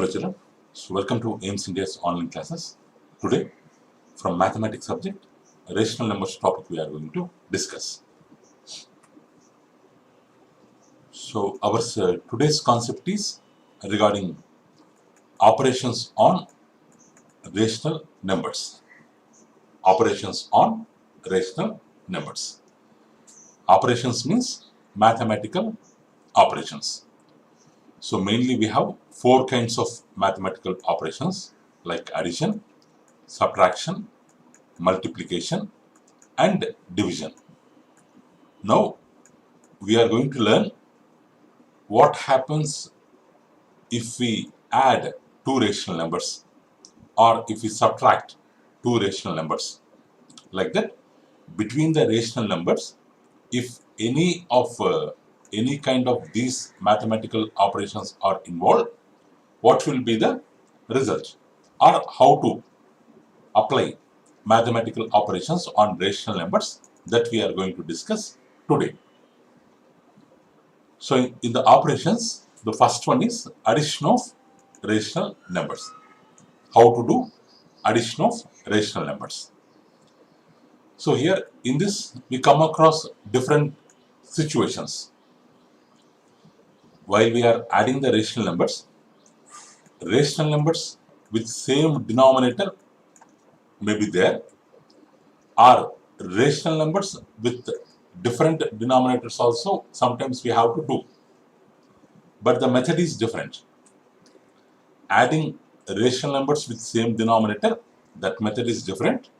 Hello children, so welcome to AIMS India's online classes. Today, from mathematics subject, rational numbers topic we are going to discuss. So our today's concept is regarding operations on rational numbers. Operations on rational numbers. Operations means mathematical operations. So mainly we have four kinds of mathematical operations like addition, subtraction, multiplication and division. Now we are going to learn what happens if we add two rational numbers or if we subtract two rational numbers. Like that, between the rational numbers, if any kind of these mathematical operations are involved, what will be the result or how to apply mathematical operations on rational numbers, that we are going to discuss today. So in the operations, the first one is addition of rational numbers. How to do addition of rational numbers? So here in this we come across different situations. While we are adding the rational numbers with same denominator may be there, or rational numbers with different denominators also sometimes we have to do. But the method is different. Adding rational numbers with same denominator, that method is different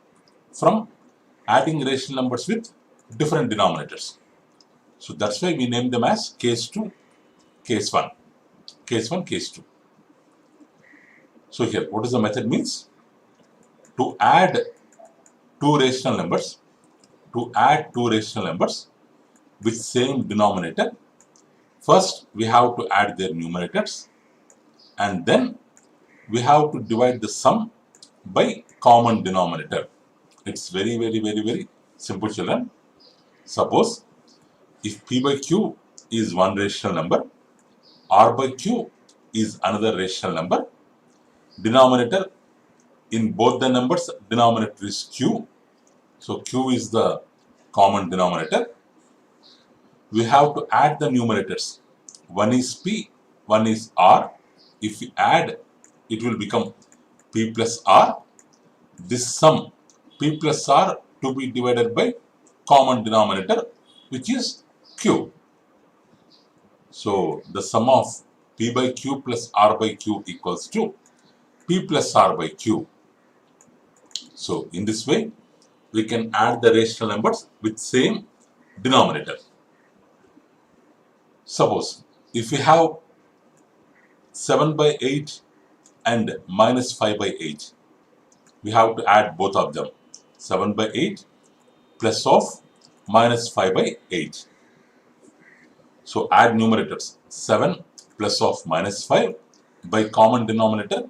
from adding rational numbers with different denominators. So that's why we name them as case 2, case 1. Case 1, case 2. So here, what does the method means? To add two rational numbers with same denominator, first we have to add their numerators and then we have to divide the sum by common denominator. It's very simple, children. Suppose if p by q is one rational number, r by q is another rational number, denominator in both the numbers, denominator is q, so q is the common denominator. We have to add the numerators. One is p, one is r. If we add, it will become p plus r. This sum p plus r to be divided by common denominator, which is q. So the sum of p by q plus r by q equals to p plus r by q. So in this way, we can add the rational numbers with same denominator. Suppose if we have 7 by 8 and minus 5 by 8, we have to add both of them. 7 by 8 plus of minus 5 by 8. So add numerators. 7 plus of minus 5 by common denominator.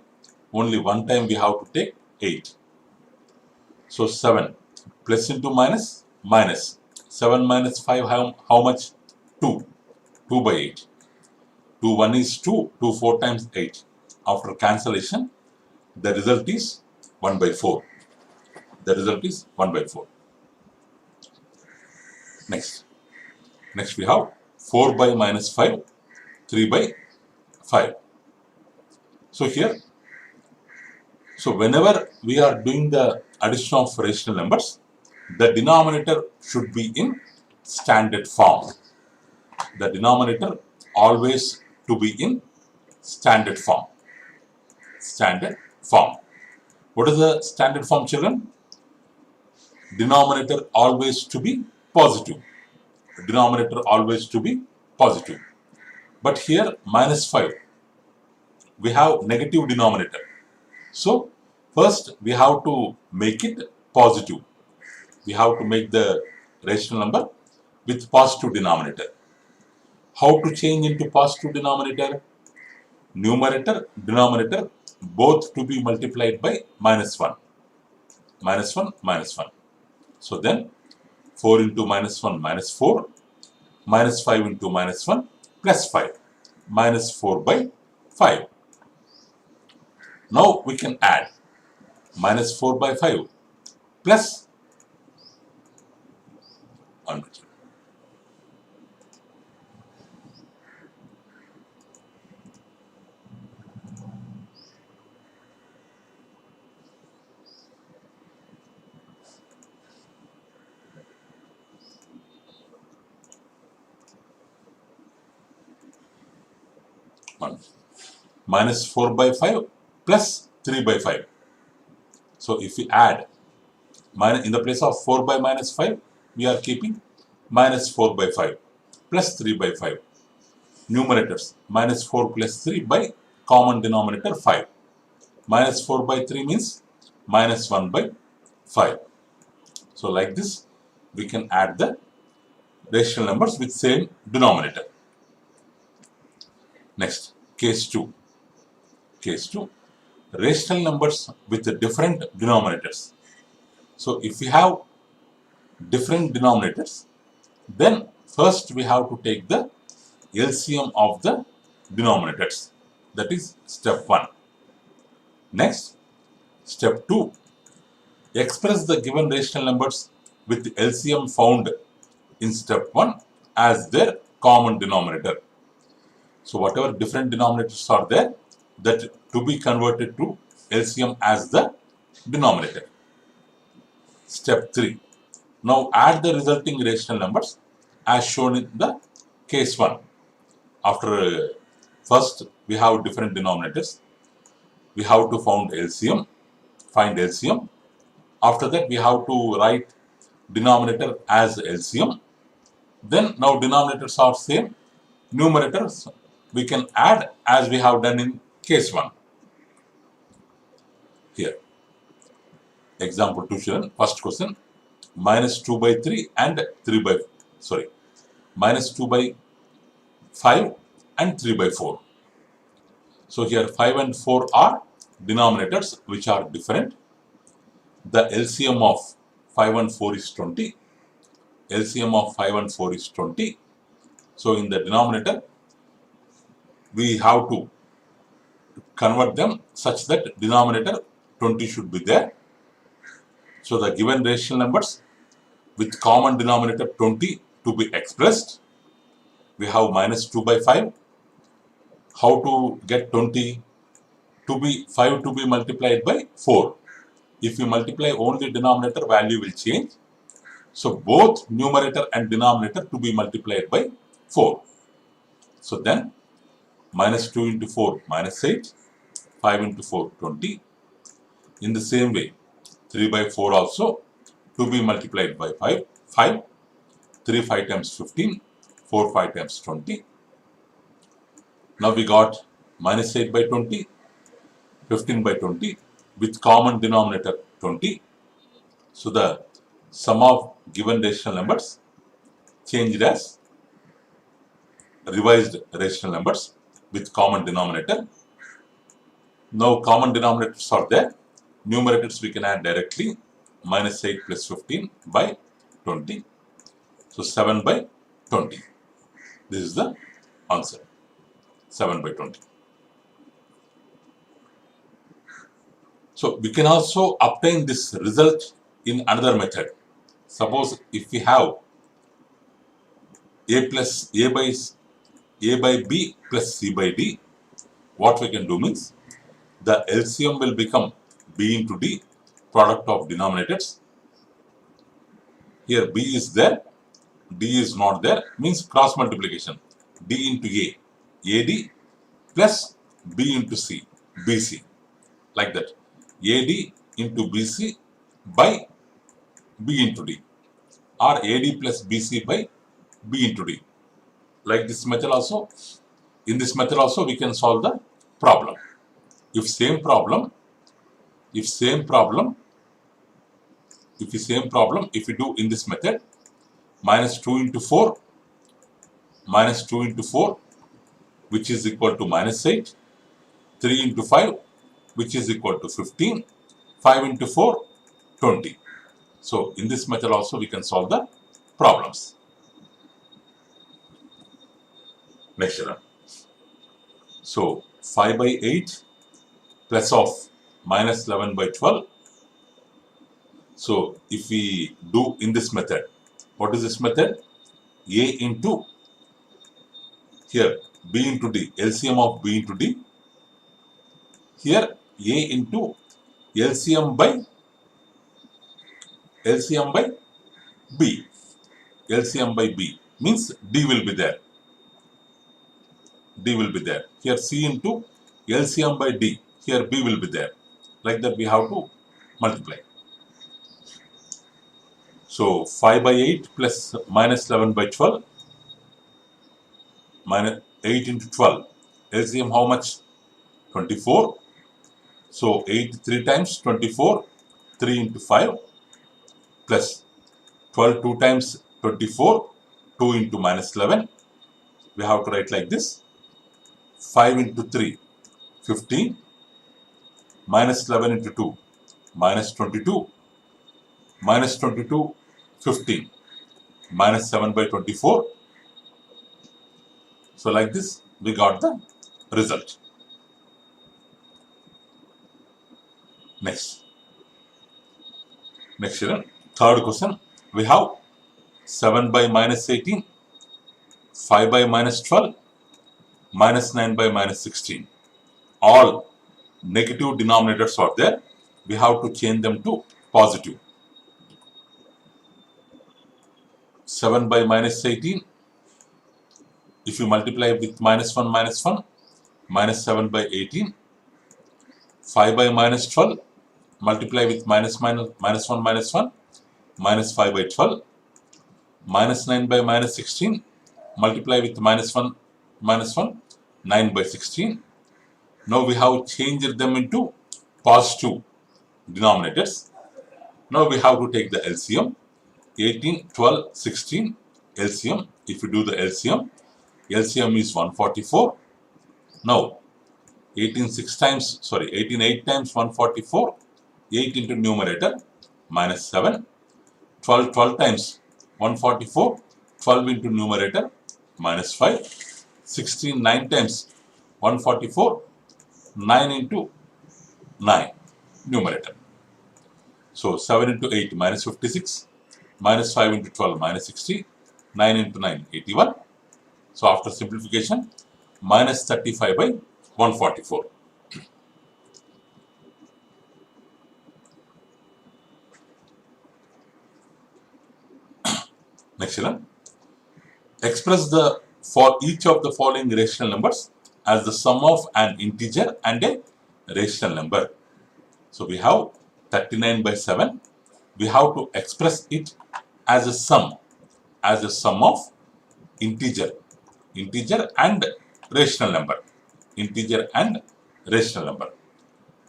Only one time we have to take 8. So 7 plus into minus, minus. 7 minus 5, how much? 2. 2 by 8. 2 1 is 2, 2 4 times 8. After cancellation, the result is 1 by 4. The result is 1 by 4. Next we have 4 by minus 5, 3 by 5. So here, so whenever we are doing the addition of rational numbers, the denominator should be in standard form. The denominator always to be in standard form. Standard form. What is the standard form, children? Denominator always to be positive. Denominator always to be positive. But here minus 5, we have negative denominator. So first we have to make it positive. We have to make the rational number with positive denominator. How to change into positive denominator? Numerator, denominator, both to be multiplied by minus 1. Minus 1, minus 1. So then 4 into minus 1, minus 4. Minus 5 into minus 1, plus 5. Minus 4 by 5. Now we can add minus 4 by 5 plus 100. Minus 4 by 5 plus 3 by 5. So if we add in the place of 4 by minus 5, we are keeping minus 4 by 5 plus 3 by 5. Numerators minus 4 plus 3 by common denominator 5. Minus 4 by 3 means minus 1 by 5. So like this, we can add the rational numbers with same denominator. Next, case 2. Case 2, rational numbers with different denominators. So if we have different denominators, then first we have to take the LCM of the denominators. That is step 1. Next, step 2, express the given rational numbers with the LCM found in step 1 as their common denominator. So whatever different denominators are there, that to be converted to LCM as the denominator. Step 3. Now add the resulting rational numbers as shown in the case 1. After first we have different denominators, we have to find LCM. After that we have to write denominator as LCM. Then now denominators are same, numerators we can add as we have done in case 1. Here, example 2 children, first question, minus 2 by 3 and minus 2 by 5 and 3 by 4. So here 5 and 4 are denominators which are different. The LCM of 5 and 4 is 20. LCM of 5 and 4 is 20. So in the denominator, we have to convert them such that denominator 20 should be there. So the given rational numbers with common denominator 20 to be expressed, we have minus 2 by 5. How to get 20 to be 5 to be multiplied by 4? If you multiply only denominator, value will change. So both numerator and denominator to be multiplied by 4. So then minus 2 into 4 minus 8, 5 into 4 20. In the same way 3 by 4 also to be multiplied by 5, 3 5 times 15, 4 5 times 20. Now we got minus 8 by 20, 15 by 20 with common denominator 20. So the sum of given rational numbers changed as revised rational numbers with common denominator. Now common denominators are there. Numerators we can add directly, minus 8 plus 15 by 20. So 7 by 20. This is the answer, 7 by 20. So we can also obtain this result in another method. Suppose if we have a by b plus c by d, what we can do means the LCM will become b into d, product of denominators. Here b is there, d is not there, means cross multiplication. D into a, ad plus b into c, bc, like that. AD into BC by B into D, or AD plus BC by B into D. Like this method also, in this method also we can solve the problem. If same problem, if we do in this method, minus 2 into 4, which is equal to minus 8, 3 into 5, which is equal to 15, 5 into 4, 20. So in this method also we can solve the problems. Next one. So 5 by 8 plus of minus 11 by 12. So if we do in this method, what is this method? A into here B into D, LCM of B into D. Here A into LCM by B. LCM by B means D will be there. D will be there. Here C into LCM by D. Here B will be there. Like that we have to multiply. So 5 by 8 plus minus 11 by 12 minus 8 into 12. LCM how much? 24. So 8 3 times 24. 3 into 5 plus 12 2 times 24. 2 into minus 11. We have to write like this. 5 into 3, 15. Minus 11 into 2, minus 22. Minus 22, 15. Minus 7 by 24. So like this, we got the result. Next here, third question. We have 7 by minus 18, 5 by minus 12, minus 9 by minus 16. All negative denominators are there. We have to change them to positive. 7 by minus 18. If you multiply with minus 1, minus 7 by 18. 5 by minus 12. Multiply with minus 1, minus 1. Minus 5 by 12. Minus 9 by minus 16. Multiply with minus 1. 9 by 16. Now we have changed them into positive denominators. Now we have to take the LCM. 18, 12, 16 LCM. If you do the LCM is 144. Now 18 8 times 144. 8 into numerator minus 7. 12 times 144. 12 into numerator minus 5. 16 9 times 144. 9 into 9 numerator. So 7 into 8 minus 56. Minus 5 into 12 minus 60. 9 into 9 81. So after simplification, minus 35 by 144. Next one. Express for each of the following rational numbers as the sum of an integer and a rational number. So we have 39 by 7. We have to express it as a sum of integer and rational number.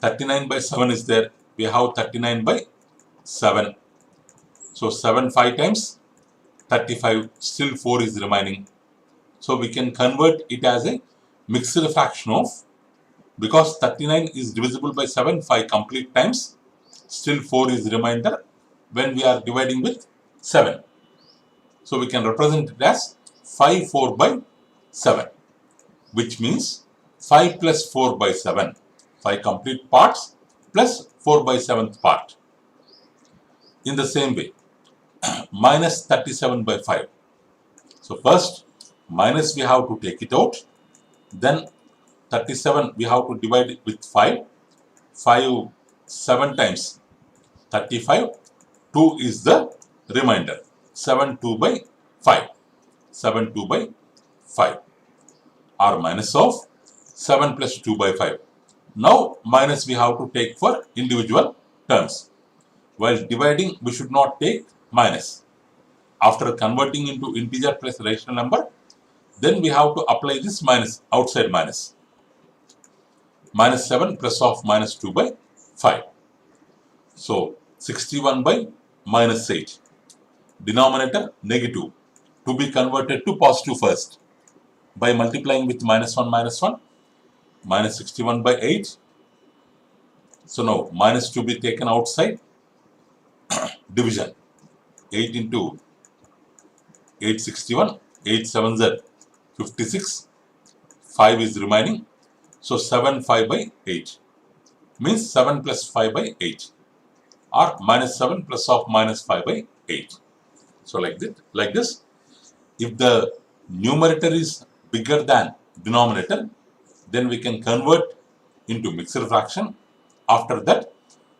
39 by 7 is there. We have 39 by 7. So 7 5 times 35, still 4 is remaining. So we can convert it as a mixed fraction of, because 39 is divisible by 7 5 complete times, still 4 is remainder when we are dividing with 7. So we can represent it as 5 4 by 7, which means 5 plus 4 by 7, 5 complete parts plus 4 by 7th part. In the same way, minus 37 by 5. So first minus we have to take it out, then 37 we have to divide it with 5. 5 7 times 35, 2 is the remainder. 7 2 by 5. 7 2 by 5. Or minus of 7 plus 2 by 5. Now minus we have to take for individual terms. While dividing, we should not take minus. After converting into integer plus rational number, then we have to apply this minus, outside minus. Minus 7 plus of minus 2 by 5. So 61 by minus 8. Denominator negative. To be converted to positive first. By multiplying with minus 1, minus 61 by 8. So now minus 2 be taken outside. Division. 8 into 861. 8 7s are 56. 5 is remaining. So 7 5 by 8. means 7 plus 5 by 8 or minus 7 plus of minus 5 by 8. So like this, if the numerator is bigger than denominator, then we can convert into mixed fraction. After that,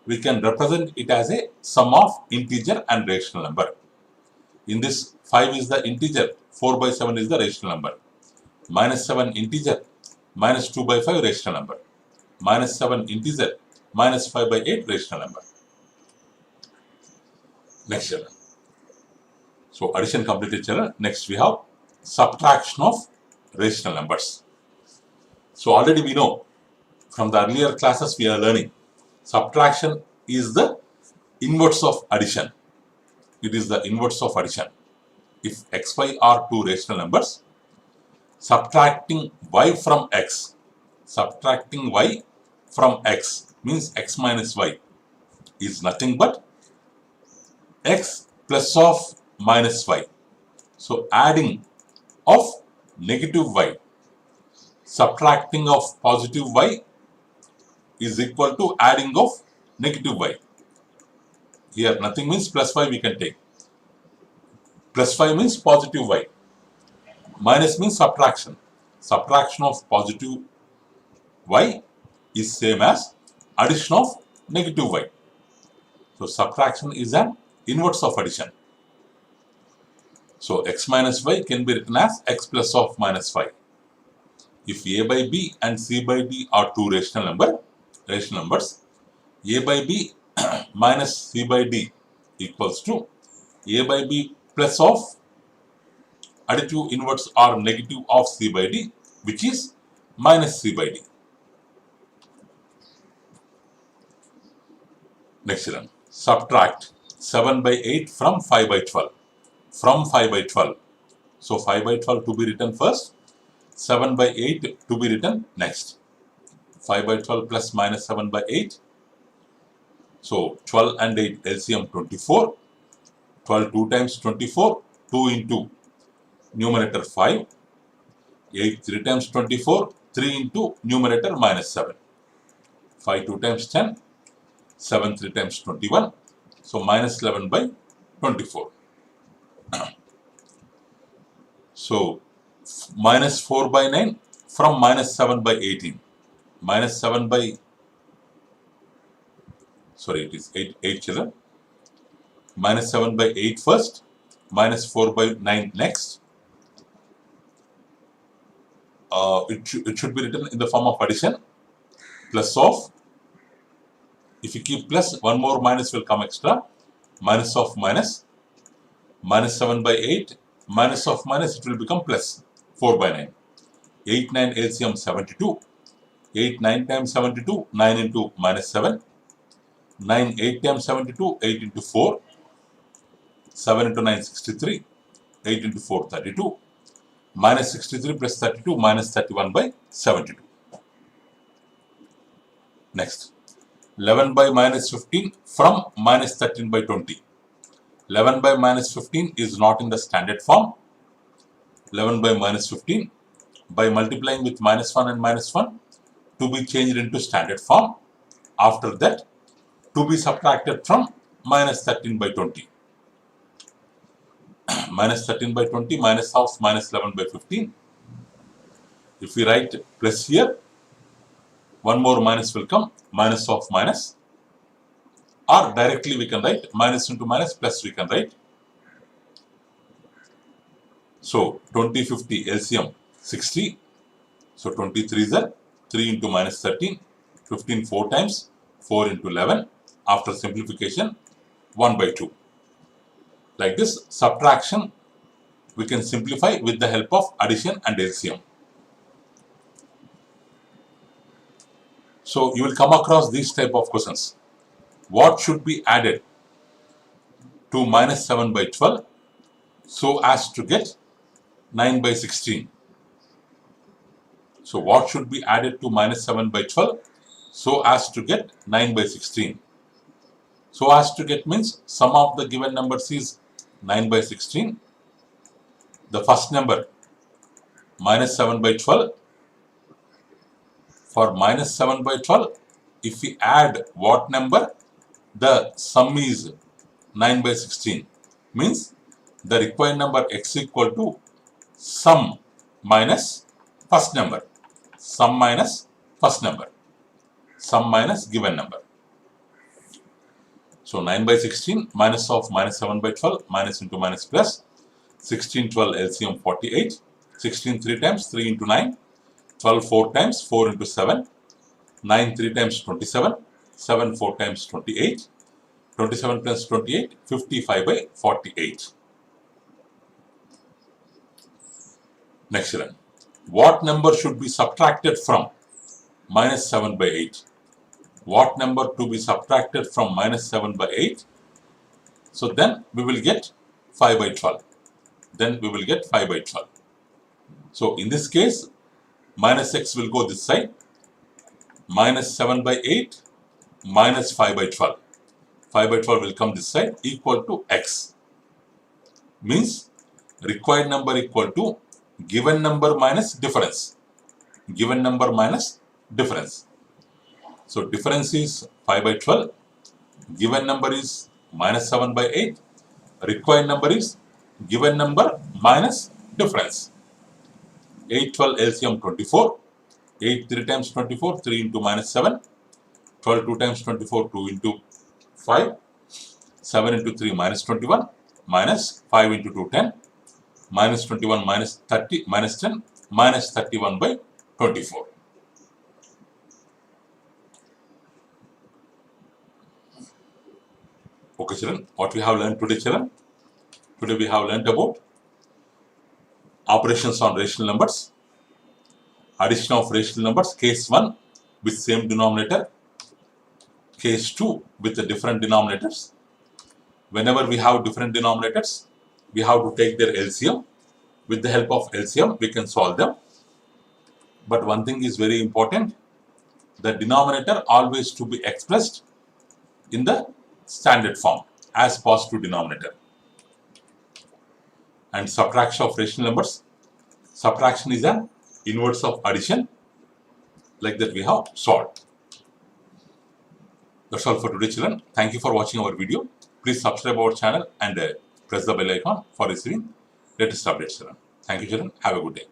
we can represent it as a sum of integer and rational number. In this, 5 is the integer, 4 by 7 is the rational number. Minus 7 integer, minus 2 by 5 rational number. Minus 7 integer, minus 5 by 8 rational number. Next children. So addition completed children. Next we have subtraction of rational numbers. So already we know from the earlier classes we are learning subtraction is the inverse of addition. It is the inverse of addition. If x, y are two rational numbers, subtracting y from x means x minus y is nothing but x plus of minus y. So adding of negative y, subtracting of positive y is equal to adding of negative y. Here nothing means plus 5 we can take. Plus 5 means positive y. Minus means subtraction. Subtraction of positive y is same as addition of negative y. So subtraction is an inverse of addition. So x minus y can be written as x plus of minus 5. If a by b and c by d are two rational numbers, a by b minus c by d equals to a by b plus of additive inverse or negative of c by d, which is minus c by d. Next one, subtract 7 by 8 from 5 by 12. From 5 by 12. So 5 by 12 to be written first, 7 by 8 to be written next. 5 by 12 plus minus 7 by 8. So 12 and 8 LCM 24. 12 2 times 24, 2 into numerator 5. 8 3 times 24, 3 into numerator minus 7. 5 2 times 10, 7 3 times 21. So minus 11 by 24. So minus 4 by 9 from minus 7 by 18. Minus 7 by, sorry, it is 8 children. Minus 7 by 8 first, minus 4 by 9 next. It should be written in the form of addition. Plus of, if you keep plus, one more minus will come extra. Minus of minus. Minus 7 by 8. Minus of minus, it will become plus 4 by 9. 8 9 LCM 72. 8 9 times 72, 9 into minus 7. 9 8 times 72, 8 into 4. 7 into 9 63. 8 into 4 32. Minus 63 plus 32 minus 31 by 72. Next, 11 by minus 15 from minus 13 by 20. 11 by minus 15 is not in the standard form. 11 by minus 15 by multiplying with minus 1 and minus 1 to be changed into standard form. After that, to be subtracted from minus 13 by 20. Minus 13 by 20 minus of minus 11 by 15. If we write plus here, one more minus will come, minus of minus, or directly we can write minus into minus plus we can write. So 20 50 LCM 60. So 23 is 3 into minus 13, 15 4 times, 4 into 11. After simplification, 1 by 2. Like this, subtraction we can simplify with the help of addition and LCM. So you will come across these type of questions. What should be added to minus 7 by 12 so as to get 9 by 16? So what should be added to minus 7 by 12 so as to get 9 by 16? So as to get means sum of the given numbers is 9 by 16. The first number minus 7 by 12. For minus 7 by 12, if we add what number, the sum is 9 by 16. Means the required number x equal to sum minus first number. Sum minus first number. Sum minus given number. So 9 by 16 minus of minus 7 by 12 minus into minus plus 16 12 LCM 48. 16 3 times 3 into 9. 12 4 times 4 into 7. 9 3 times 27. 7 4 times 28. 27 plus 28 55 by 48. Next one. What number should be subtracted from minus 7 by 8? What number to be subtracted from minus 7 by 8? So then we will get 5 by 12. Then we will get 5 by 12. So in this case, minus x will go this side. Minus 7 by 8 minus 5 by 12. 5 by 12 will come this side equal to x. Means required number equal to given number minus difference. Given number minus difference. So difference is 5 by 12. Given number is minus 7 by 8. Required number is given number minus difference. 8 12 LCM 24. 8 3 times 24, 3 into minus 7. 12 2 times 24, 2 into 5. 7 into 3 minus 21. Minus 5 into 2 10. Minus 21 minus 30 minus 10 minus 31 by 24. Okay children, what we have learned today children? Today we have learned about operations on rational numbers, addition of rational numbers, case 1 with same denominator, case 2 with the different denominators. Whenever we have different denominators, we have to take their LCM. With the help of LCM, we can solve them. But one thing is very important, the denominator always to be expressed in the standard form as positive denominator. And subtraction of rational numbers. Subtraction is an inverse of addition. Like that we have solved. That's all for today children. Thank you for watching our video. Please subscribe our channel and press the bell icon for receiving latest updates children. Thank you children. Have a good day.